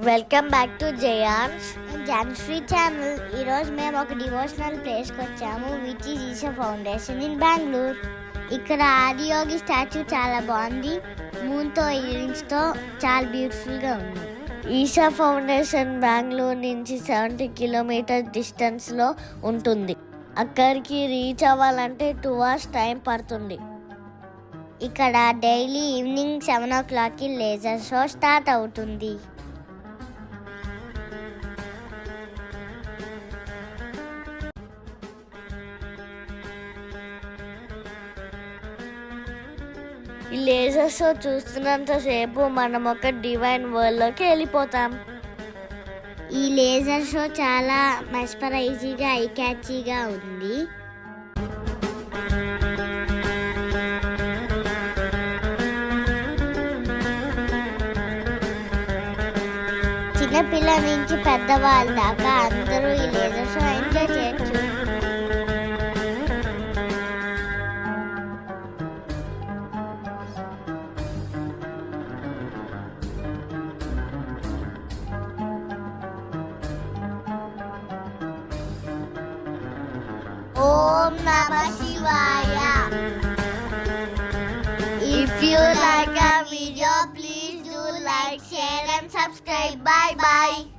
Welcome back to జయాన్స్ జాన్శ్రీ channel. ఈరోజు మేము ఒక డివోషనల్ ప్లేస్కి వచ్చాము, which is Isha foundation in Bengaluru. ఇక్కడ ఆదియోగి స్టాచ్యూ చాలా బాగుంది, మూన్తో ఇయరింగ్స్తో చాలా బ్యూటిఫుల్గా ఉంది. ఈషా ఫౌండేషన్ బెంగళూరు నుంచి 70 కిలోమీటర్ డిస్టెన్స్లో ఉంటుంది. అక్కడికి రీచ్ అవ్వాలంటే 2 hours టైం పడుతుంది. ఇక్కడ డైలీ ఈవినింగ్ 7 o'clockకి లేజర్ షో స్టార్ట్ అవుతుంది. ఈ లేజర్ షో చూస్తున్నంతసేపు మనం ఒక డివైన్ వరల్డ్లోకి వెళ్ళిపోతాం. ఈ లేజర్ షో చాలా మెస్పరైజింగ్గా ఐ క్యాచీగా ఉంది. చిన్నపిల్లల నుంచి పెద్దవాళ్ళ దాకా అందరూ ఈ లేజర్ షో ఎంజాయ్ చేయొచ్చు. Om Namah Shivaya. If you like our video, please do like, share and subscribe. Bye bye.